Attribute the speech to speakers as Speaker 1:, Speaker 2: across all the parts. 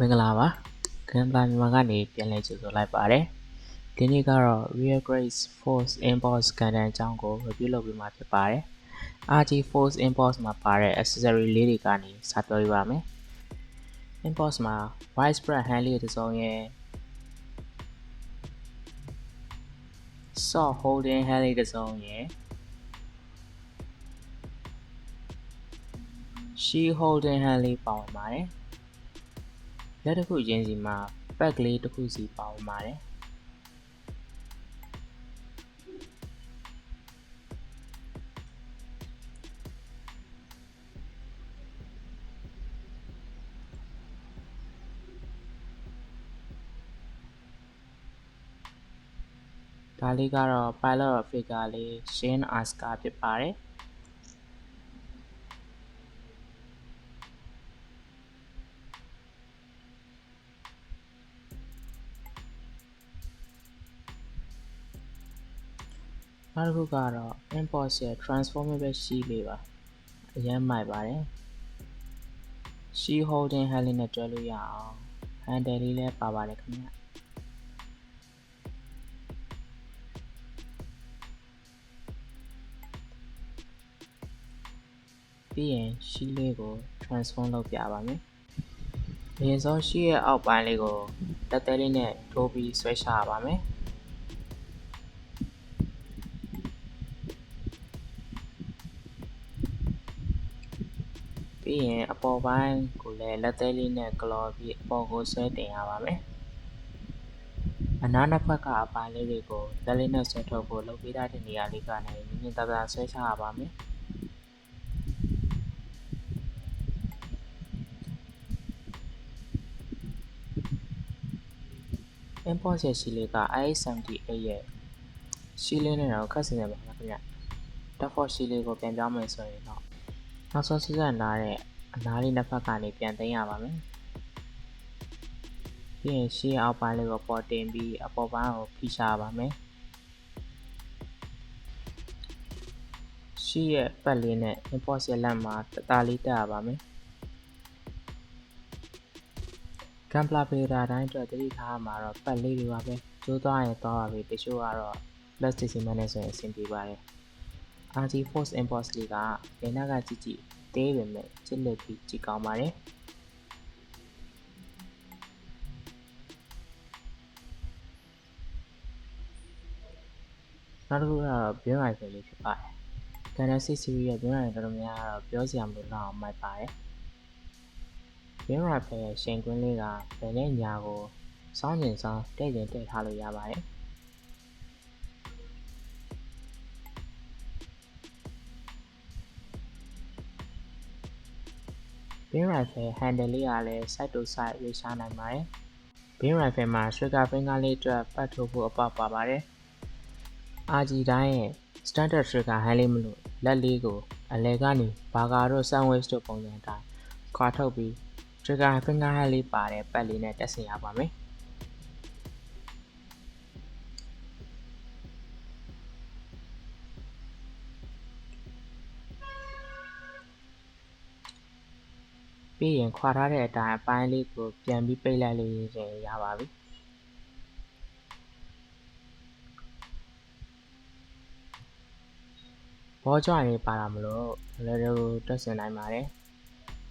Speaker 1: မင်္ဂလာပါကမ်ပလာမြန်မာကနေပြန်လည်ကြိုဆိုလိုက်ပါတယ်ဒီနေ့ကတော့ Real Grace Force Impulse ကန်တန်အကြောင်းကို review လုပ်ပေးမှာဖြစ်ပါတယ် RG Force Impulse မှာပါတဲ့ accessory လေးတွေကနေစပြောပြပါမယ် Impulse မှာ widespread hand လေးတစ်စုံရဲ့ soft holding hand လေးတစ်စုံရဲ့ shield holding hand လေးပါဝင်ပါတယ်လက်တစ်ခုချင်းစီမှာ pack လေးတစ်ခုစီပါဝင်ပါတယ်ဒါလေးကတော့ pilot figure လေး Shane Asuka ဖြစ်ပါတယ်နောက်တစ်ခုကတော့ Impulse ရဲ့ transformable shield လေးပါအရင်မိုက်ပါတယ် shield holding hand လေးနဲ့တွဲလို့ရအောင် handle လေးလည်းပါပါတယ်ခင်ဗျပြီးရင် shield လေးကို transform လုပ်ပြပါမယ်အရင်ဆုံး shield ရဲ့အောက်ပိုင်းလေးကိုလက်သေးလေးနဲ့ထိုးပြီးဆွဲချရပါမယ်ပြီးရင်အပေါ်ပိုင်းကိုလည်းလက်သေးလေးနဲ့ကလော်ပြီးအပေါ်ကိုဆွဲတင်ရပါမယ်အနားနှစ်ဖက်ကအပိုင်းလေးတွေကိုလက်လေးနဲ့ဆွဲထုတ်ဖို့လုပ်ပေးထားတဲ့နေရာလေးကနေမြင်သာသာဆွဲချရပါမယ်Impulse ရဲ့ shield လေးက IH78 ရဲ့ shield လေးနဲ့တော့ခက်စင်နေပါလားခင်ဗျ Default shield လေးကိုပြန်ပြောင်းမယ်ဆိုရင်တော့နောက်ဆုံးဆက်ဆက်နားတဲ့အနားလေးနှစ်ဖက်ကနေပြန်သိမ်းရပါမယ်ပြီးရင် shield အောက်ပိုင်းလေးကိုပေါ်တင်ပြီးအပေါ်ပိုင်းကိုဖိချရပါမယ် shield ရဲ့ပတ်လေးနဲ့ Impulse ရဲ့လက်မှာတသားလေးတက်ရပါမယ်ကမ်ပလာပေတာတိုင်းအတွက်သတိထားမှာတော့ပတ်လေးတွေပါပဲကျိုးသွားရင်သွားပါပြီတချို့ကတော့ plastic cement နဲ့ဆိုရင်အဆင်ပြေပါတယ် RG Force Impulse လေးကဘယ်နာကကြည့်သေးပေမဲ့ချစ်လက်ပြီးကြည့်ကောင်းပါတယ်နောက်တစ်ခုကတော့ beam rifle လေးဖြစ်ပါတယ် Galaxy series ရဲ့ beam rifle တော်တော်များကတော့ပြောစရာမလိုတော့အောင်မိုက်ပါတယ်beam rifle ရဲ့ရှင်ကွင်းလေးကဘယ်နဲ့ညာကိုစောင်းကျင်စောင်းတဲ့ကျင်တဲ့ထားလို့ရပါတယ်beam rifle handle လေးကလည်း side to side ရွေးရှားနိုင်ပါတယ် beam rifle မှာ trigger finger လေးအတွက်ပတ်ထိုးဖို့အပေါက်ပါပါတယ် RG တိုင်းရဲ့ standard trigger hand လေးမလို့လက်လေးကိုအလဲကနေဘာကာတို့ sandwich တို့ပုံစံတိုင်းခွာထုတ်ပြီး trigger finger hand လေးပါတဲ့ပတ်လေးနဲ့တက်ဆင်ရပါမယ်ပြီးရင်ခွာထားတဲ့အတိုင်းအပိုင်းလေးကိုပြန်ပြီးပိတ်လိုက်လို့ရပါပြီဘောကြွနေပါတာမလို့လည်းတို့တက်ဆင်နိုင်ပါတယ်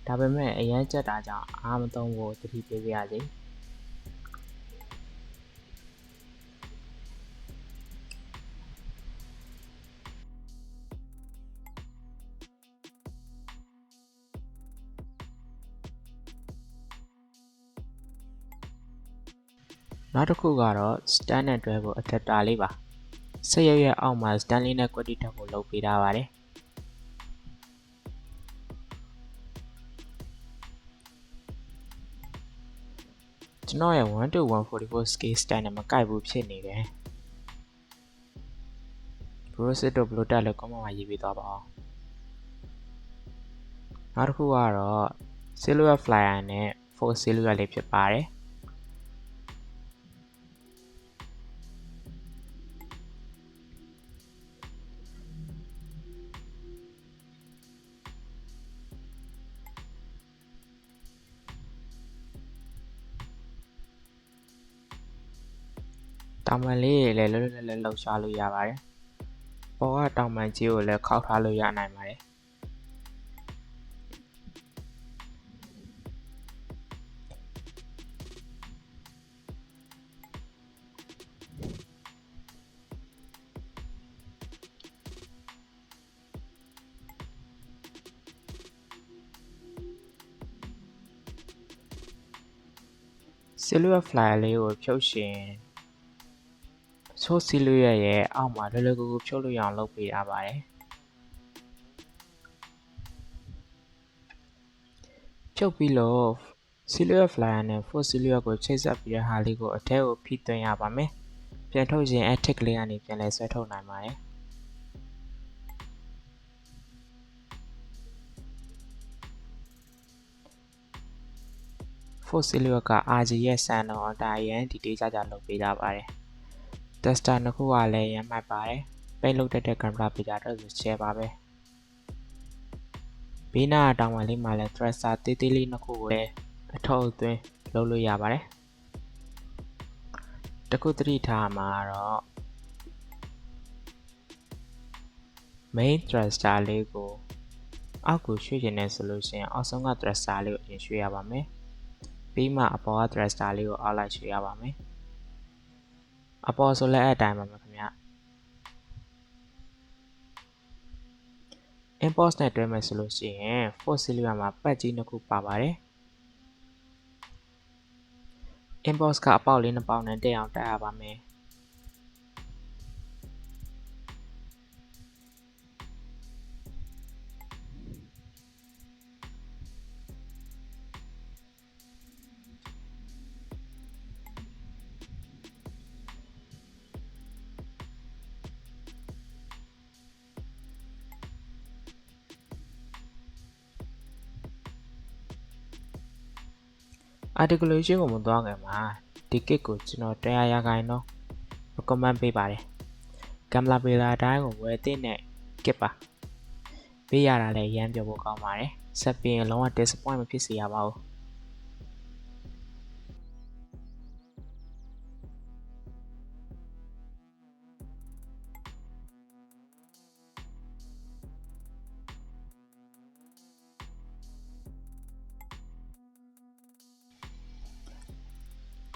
Speaker 1: ဒါပေမဲ့အရန်ကြက်တာကြောင့်အားမသုံးဖို့တတိပေးပါရစေနောက်တစ်ခုကတော့ stand နဲ့တွဲဖို့ adapter လေးပါစက်ရဲ့အောက်မှာ stand လေးနဲ့ကွက်တိတက်ဖို့လုပ်ပေးထားပါတယ်ကျွန်တော်ရဲ့ 1:144 scale stand နဲ့မကိုက်ဘူးဖြစ်နေတယ်ဘရိုစစ်တို့ဘလို့တက်လို့ကောင်းမှရေးပေးသွားပါအောင်နောက်တစ်ခုကတော့ silhouette flyer နဲ့ full silhouette လေးဖြစ်ပါတယ် တောင်ပန်လေးတွေလည်းလွတ်လွတ်လပ်လပ်လှုပ်ရှားလို့ရပါတယ်။ပေါ်ကတောင်ပန်ကြီးကိုလည်းခောက်ထားလို့ရနိုင်ပါတယ်။ Silhouette flyer လေးကိုဖြုတ်ရှင်ဆိုး silhouette ရဲ့အောက်မှာလွယ်လွယ်ကူကူဖြုတ်လို့ရအောင်လုပ်ပေးထားပါတယ်ဖြုတ်ပြီးလို့ silhouette flyer နဲ့ full silhouette ကိုချိတ်ဆက်ပြီးတဲ့ဟာလေးကိုအထဲကိုဖိသွင်းရပါမယ်ပြန်ထုတ်ရင် tick လေးကနေပြန်လဲဆွဲထုတ်နိုင်ပါတယ်full silhouette က RG ရဲ့စံနှုန်းအတိုင်းရန်ဒီတေးကြလုပ်ပေးထားပါတယ် tester နှစ်ခုကလည်းရမ်းမှတ်ပါတယ်ပိတ်လုပ်တတ်တဲ့ camera ပေးတာတော့ share ပါပဲဘေးနားတောင်ပန်လေးမှာလည်း thruster သေးသေးလေးနှစ်ခုကိုလည်းအထုတ်အသွင်းလုပ်လို့ရပါတယ်တခုသတိထားမှာတော့ main thruster လေးကိုအောက်ကိုရွှေ့ချင်တယ်ဆိုလို့ရှိရင်အောက်ဆုံးက thruster လေးကိုအရင်ရွှေ့ရပါမယ်ပြီးမှအပေါ်က thruster လေးကိုအောက်လိုက်ရွှေ့ရပါမယ်အပေါ်ဆိုလည်းအဲ့အတိုင်းပါမယ်ခင်ဗျ impulse နဲ့တွဲမယ်ဆိုလို့ရှိရင် full silhouette မှာပတ်ကြီးနှစ်ခုပါပါတယ် impulse ကအပေါက်လေးနှစ်ပေါက်နဲ့တက်အောင်တက်ရပါမယ်articulation ကိုမသွားခင်မှာဒီ kit ကိုကျွန်တော်100 ရာခိုင်နှုန်း recommend ပေးပါတယ်ကမ်လာပေလာတိုင်းကိုဝယ်သင့်တဲ့ kit ပါပေးရတာလည်းရမ်းပြောဖို့ကောင်းပါတယ်ဆက်ပြီးရင်လုံးဝ disappoint မဖြစ်စေရပါဘူး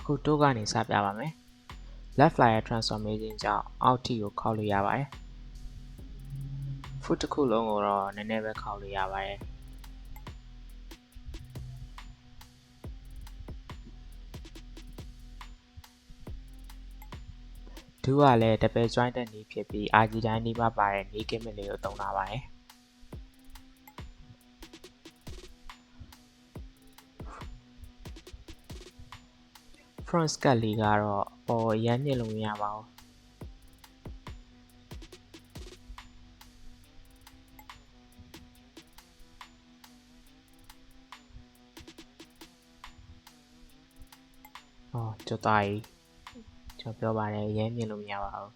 Speaker 1: အခုတိုးကနေစပြပါမယ် left flyer transformation ကြောင့်အောက်ထိကိုခောက်လို့ရပါတယ် foot တစ်ခုလုံးကိုတော့နည်းနည်းပဲခောက်လို့ရပါတယ်ဒူးကလည်း double jointed knee ဖြစ်ပြီး RG တိုင်းနီးပါးပါတဲ့ knee gimmick လေးကိုသုံးထားပါတယ်front skirt လေးကတော့ပေါ်ရမ်းမြင့်လို့မရပါဘူးကျော်သားကြီးကျွန်တော်ပြောပါတယ်ရမ်းမြင့်လို့မရပါဘူး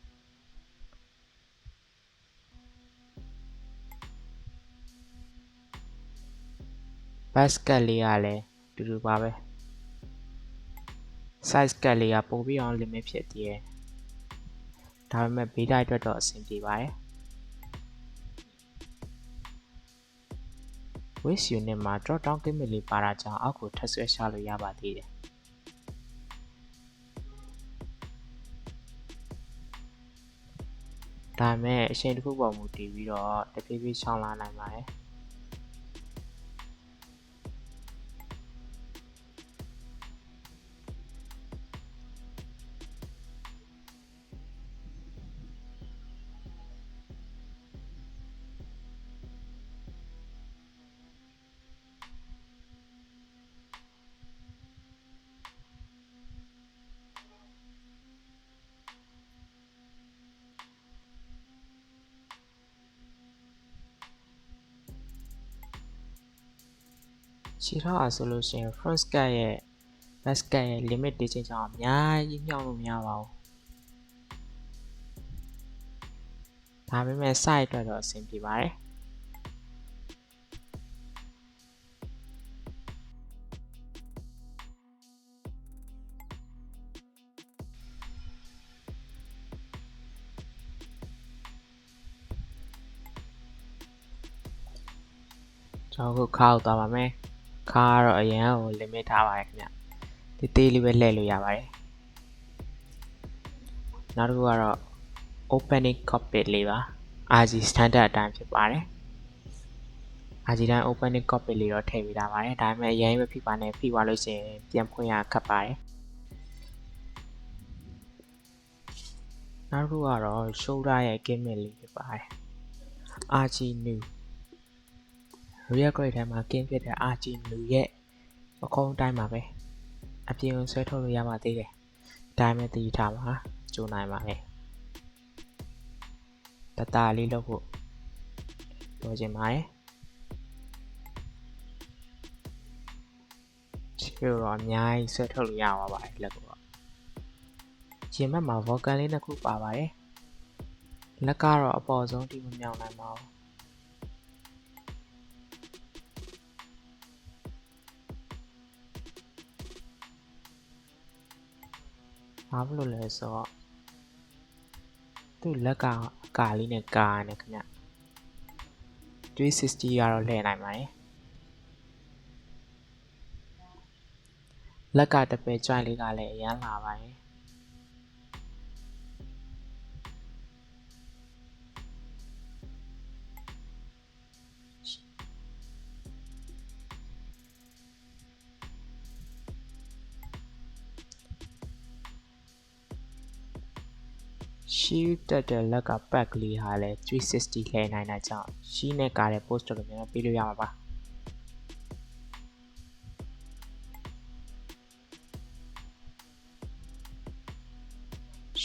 Speaker 1: basket လေးကလည်းတူတူပါပဲ size ကတ်လေးကပိုပြီးအောင် limit ဖြစ်သေးတယ်ဒါပေမဲ့ဘေးတိုက်အတွက်တော့အဆင်ပြေပါတယ် waist unit မှာ drop down gimmick လေးပါတာကြောင့်အောက်ကိုထပ်ဆွဲချလို့ရပါသေးတယ်ဒါပေမဲ့အချိန်တစ်ခုပေါ်မူတည်ပြီးတော့တဖြည်းဖြည်းချောင်းလာနိုင်ပါတယ်ခြေထောက်အားဆိုလို့ရှိရင် front skirt ရဲ့ back skirt ရဲ့ limit တေးချင်းကြောင့်အများကြီးမြှောက်လို့မရပါဘူးဒါပေမဲ့ side အတွက်တော့အဆင်ပြေပါတယ် အခုခါကိုသွားပါမယ်ခါကတော့အရင်ကို limit ထားပါတယ်ခင်ဗျတေးသေးလေးပဲလှည့်လို့ရပါတယ်နောက်တစ်ခုကတော့ opening cockpit လေးပါ RG standard အတိုင်းဖြစ်ပါတယ် RG တိုင်း opening cockpit လေးတော့ထည့်ပေးထားပါတယ်ဒါပေမဲ့အရင်ပဲဖိပါနဲ့ဖိသွားလို့ရှိရင်ပြန်ဖွင့်ရခက်ပါတယ်နောက်တစ်ခုကတော့ shoulder ရဲ့ gimmick လေးဖြစ်ပါတယ် RG new rear grade ထဲမှာကင်းဖြစ်တဲ့ RG new ရဲ့ပခုံးတိုင်းပါပဲအပြင်ကိုဆွဲထုတ်လို့ရပါသေးတယ်ဒါပေမဲ့တည်ထားပါကျိုးနိုင်ပါလေတတလေးလုပ်ဖို့ပြောချင်ပါတယ်ချီတော့အများကြီးဆွဲထုတ်လို့ရပါပါတယ်လက်ကတော့ရင်ဘက်မှာ vocal လေးနှစ်ခုပါပါတယ်လက်ကတော့အပေါ်ဆုံးတိမမြောက်နိုင်ပါဘူးဘာလို့လဲဆိုတော့သူ့လက်ကအကာလေးနဲ့ကာနေခင်ဗျ360ကတော့လှည့်နိုင်ပါတယ်လက်ကတပယ် joint လေးကလည်းအရန်လာပါတယ်ရှီးတက်တဲ့လက်ကပတ်ကလေးဟာလည်း360လှည့်နိုင်တဲ့ကြောင့်ရှီးနဲ့ကားတဲ့ poster လိုမျိုးပေးလို့ရမှာပါ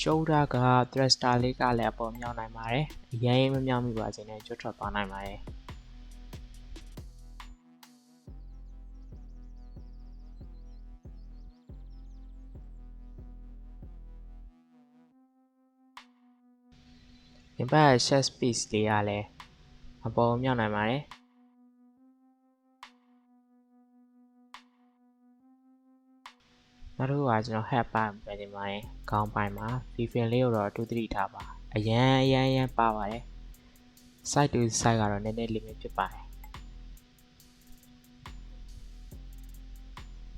Speaker 1: shoulder က thruster လေးကလည်းအပေါ်မြောက်နိုင်ပါတယ်အရင်မမြောက်မိပါစေနဲ့ကျွတ်ထွက်သွားနိုင်ပါတယ်ဒီဘက် chest piece လေးကလည်းအပေါ်မြောက်နိုင်ပါတယ်နောက်တစ်ခုကကျွန်တော် head ပိုင်းပဲဒီမှာခေါင်းပိုင်းမှာ feel လေးကိုတော့တူးတိထားပါအရန်ပါပါတယ် side to side ကတော့နည်းနည်း limit ဖြစ်ပါတယ်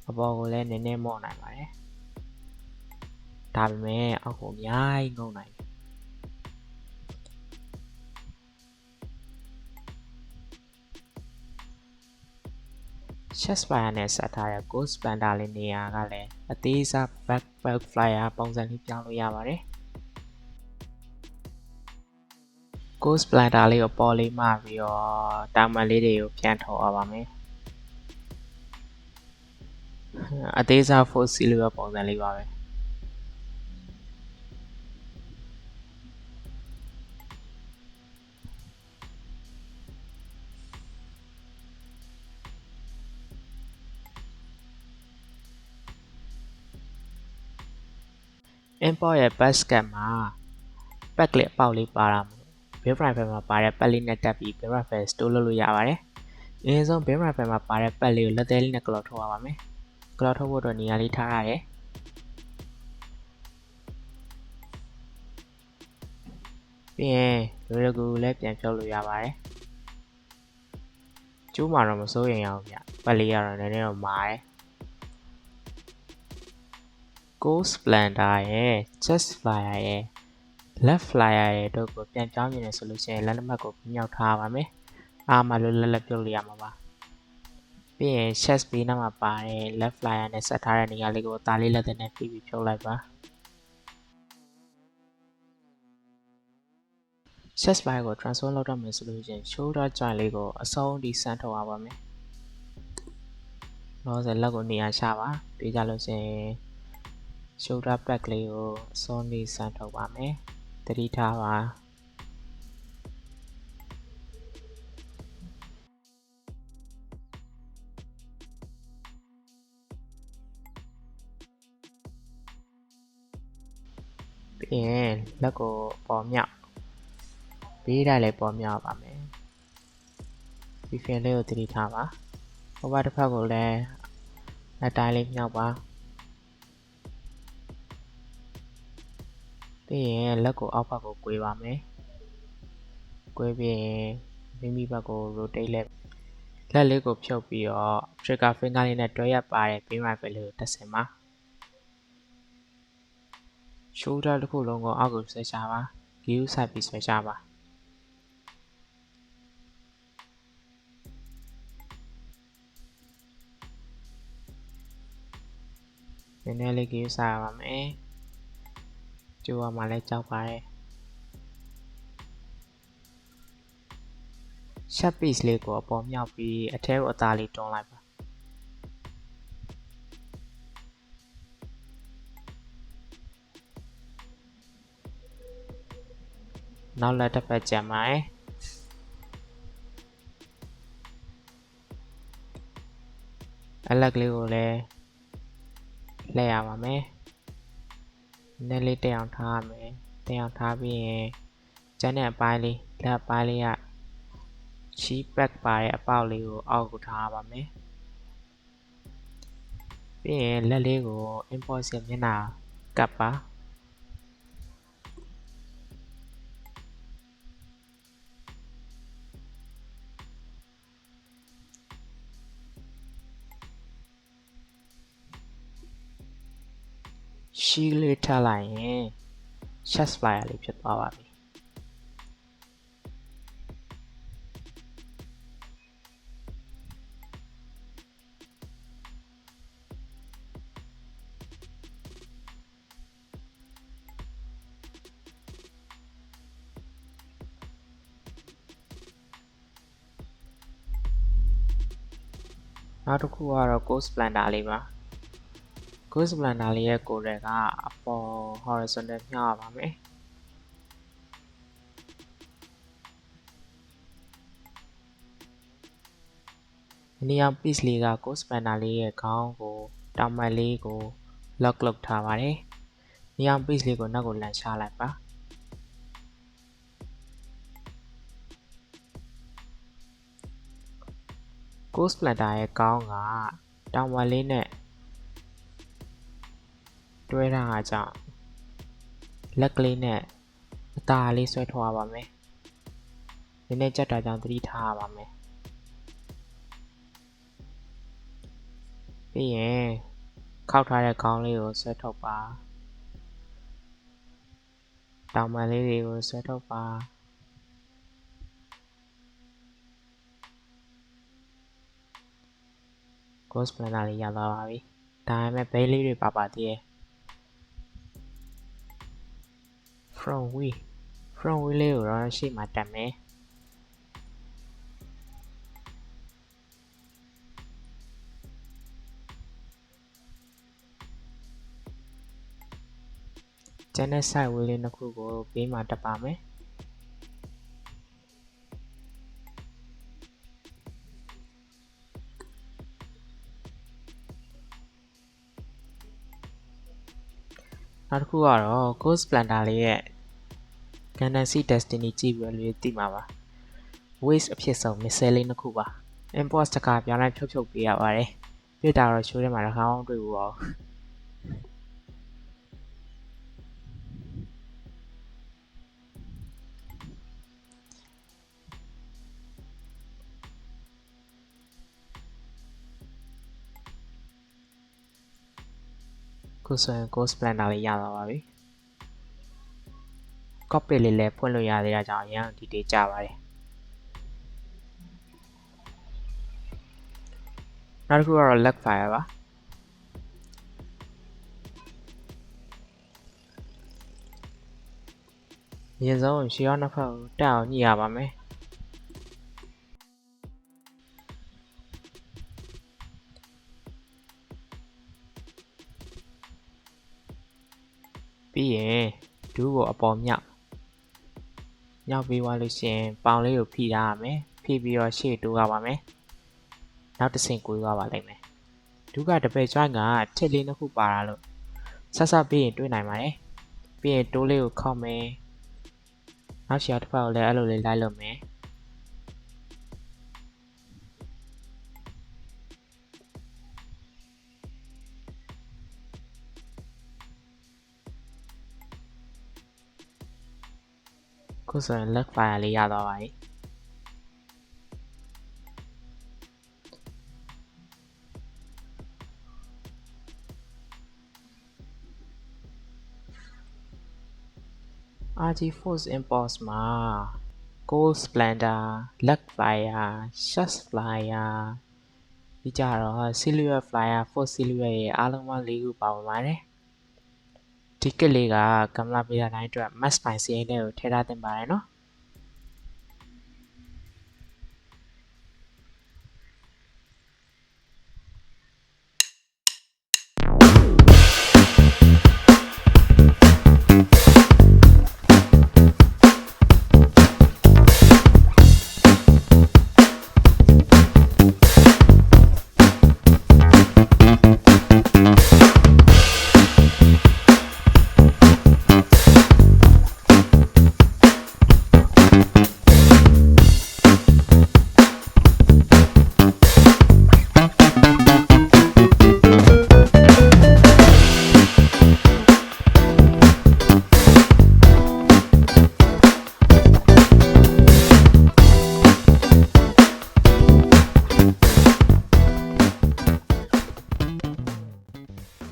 Speaker 1: အပေါ်ကိုလည်းနည်းနည်းမော့နိုင်ပါတယ်ဒါပေမဲ့အောက်ကိုအများကြီးငုံနိုင်တယ်chest flyer နဲ့ဆက်ထားတဲ့ ghost splendor လေးနေရာကလည်းအသေးစား back flyer ပုံစံလေးပြောင်းလို့ရပါတယ် ghost splendor လေးကိုပေါ်လေးမှပြီးတော့တာမန်လေးတွေကိုပြန်ထော်ရပါမယ်အသေးစား full silver ပုံစံလေးပါပဲimport ရဲ့ basket မှာ pack လေးအပေါက်လေးပါတာမို့ beam rifle မှာပါတဲ့ pack လေးနဲ့တက်ပြီး beam rifle store လုပ်လို့ရပါတယ်အရင်ဆုံး beam rifle မှာပါတဲ့ pack လေးကိုလက်သေးလေးနဲ့ clock ထုတ်ရပါမယ်clock ထုတ်ဖို့အတွက်နေရာလေးထားရတယ်ပြီးရင်လွယ်ကူလည်းပြန်ဖြုတ်လို့ရပါတယ်ကျိုးမှာတော့မစိုးရင်ရအောင်ဗျ pack လေးကတော့နည်းနည်းတော့မာတယ်Ghost Splendor ရဲ့ chest flyer ရဲ့ left flyer ရဲ့တို့ကိုပြန်ပြောင်းနေတယ်ဆိုလို့ရှိရင်လက်နက်ကိုမြောက်ထားပါမယ်အားမလို့လက်ပြုတ်လို့ရမှာပါပြီးရင် chest ဘေးနားမှာပါတဲ့ left flyer နဲ့ဆက်ထားတဲ့နေရာလေးကိုတာလေးလက်နဲ့ပြီးဖြုတ်လိုက်ပါ chest flyer ကို transfer လုပ်တော့မယ်ဆိုလို့ရှိရင် shoulder joint လေးကိုအဆုံးထိဆန်းထုတ်ရပါမယ်တော့ဆက်လက်ကိုနေရာချပါပြီးကြလို့ရှိရင်shoulder pack လေးကိုအစွန်းလေးဆန်းထုတ်ပါမယ်တတိထားပါပြီးရင်လက်ကိုပေါ်မြောက်ဘေးတိုင်းလည်းပေါ်မြောက်ပါမယ်ဒီ fin လေးကိုတတိထားပါဟိုဘက်တစ်ဖက်ကိုလည်းအတိုင်းလေးမြောက်ပါပြီးရင်လက်ကိုအောက်ဘက်ကိုကွေးပါမယ်ကွေးပြီးရင်မိမိဘက်ကို rotate လဲ လက်လေးကိုဖြုတ်ပြီးတော့ trigger finger လေးနဲ့တွဲရက်ပါတဲ့ beam rifle လေးကိုတက်ဆင်ပါ shoulder တစ်ခုလုံးကိုအောက်ကိုဆွဲချပါ gear ဆိုင်ပြီးဆွဲချပါနည်းနည်းလေး gear ဆိုင်ရပါမယ်ကျိုးရမှာလည်းကြောက်ပါတယ် shut piece လေးကိုအပေါ်မြောက်ပြီးအထဲကိုအသားလေးတွန်းလိုက်ပါနောက်လက်တစ်ဖက်ကျန်ပါတယ်အလက်ကလေးကိုလည်းလှည့်ရပါမယ်နည်းလေးတက်အောင်ထားရမယ်တက်အောင်ထားပြီးရင်ကျန်တဲ့အပိုင်းလေးလက်ပိုင်းလေးကချီးပက်ပါတဲ့အပေါက်လေးကိုအောက်ကိုထားရပါမယ်ပြီးရင်လက်လေးကို import မျက်နှာကပ်ပါရှီးလေးထပ်လိုက်ရင် chest flyer လေးဖြစ်သွားပါပြီနောက်တစ်ခုကတော့ ghost planter လေးပါ ghost planter လေးရဲ့ကိုယ်တွေကအပေါ် horizontal မျှရပါမယ်နေရာ piece လေးက ghost planter လေးရဲ့ခေါင်းကိုတောင်မှတ်လေးကို lock လုပ်ထားပါတယ်နေရာ piece လေးကိုနောက်ကိုလန်ချလိုက်ပါghost planter ရဲ့ခေါင်းကတောင်မှတ်လေးနဲ့တွဲထားတာကြောင့်လက်ကလေးနဲ့အသားလေးဆွဲထုတ်ရပါမယ်နည်းနည်းကြက်တာကြောင့်သတိထားရပါမယ်ပြီးရင်ခောက်ထားတဲ့ခေါင်းလေးကိုဆွဲထုတ်ပါတောင်မှန်လေးတွေကိုဆွဲထုတ်ပါghost planter လေးရသွားပါပြီဒါပေမဲ့ဘဲလေးတွေပါသေးတယ် front wheel လေးကိုတော့ရှေ့မှာတက်မယ်ကျန်တဲ့ side wheel လေးနှစ်ခုကိုဘေးမှာတက်ပါမယ်နောက်တစ်ခုကတော့ ghost planter လေးရဲ့ Gundam Destiny ကြည့်ပြီးတော့လေးသိမှာပါ waste အဖြစ်ဆုံး missile လေးနှစ်ခုပါ import တစ်ခါပြောင်းလိုက်ဖြုတ်ပေးရပါတယ်ပြစ်တာတော့ရှိုးထဲမှာတစ်ခါမှမတွေ့ဘူးပါဘူးခုဆိုရင် ghost planter လေးရသွားပါပြီ cockpit လေးလည်းဖွင့်လို့ရသေးတာကြောင့်အရင်ဒီတေးကြပါတယ်နောက်တစ်ခုကတော့ leg fire ပါအရင်ဆုံးရှေ့ရောက်နှစ်ဖက်ကိုတက်အောင်ညှိရပါမယ်ပြီးရင်ဒူးကိုအပေါ်မြောက်ပြီးသွားလို့ရှိရင်ပေါင်လေးကိုဖိထားရမယ်ဖိပြီးတော့ရှေ့တိုးရပါမယ်နောက်တစ်ဆင့်ကိုသွားပါလိမ့်မယ်ဒူးကတပည့်ကျွမ်းကထစ်လေးနှစ်ခုပါတာလို့ဆက်ပြီးရင်တွေးနိုင်ပါတယ်ပြီးရင်တိုးလေးကိုခောက်မယ်နောက်ရှေ့တစ်ဖက်ကိုလည်းအဲ့လိုလေးလိုက်လုပ်မယ်ခုဆိုရင် leg fire လေးရသွားပါပြီ RG Force Impulse မှာ Gold Splendor, Luck Flyer, Shot Flyer ပြီးကြတော့ Silhouette Flyer, Force Silhouette ရဲ့အားလုံးပေါင်း၄ခုပါဝင်ပါတယ်ဒီကစ်လေးကကမ္ဘာပြည်တိုင်းအတွက် Max Fine စီးအိမ်လေးကိုထည့်ထားသင့်ပါတယ်နော်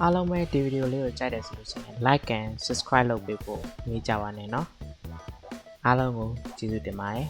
Speaker 1: အားလုံးပဲဒီဗီဒီယိုလေးကိုကြိုက်တယ်ဆိုလို့ရှိရင် like and subscribe လုပ်ပေးဖို့မေးကြပါနဲ့เนาะအားလုံးကိုကျေးဇူးတင်ပါတယ်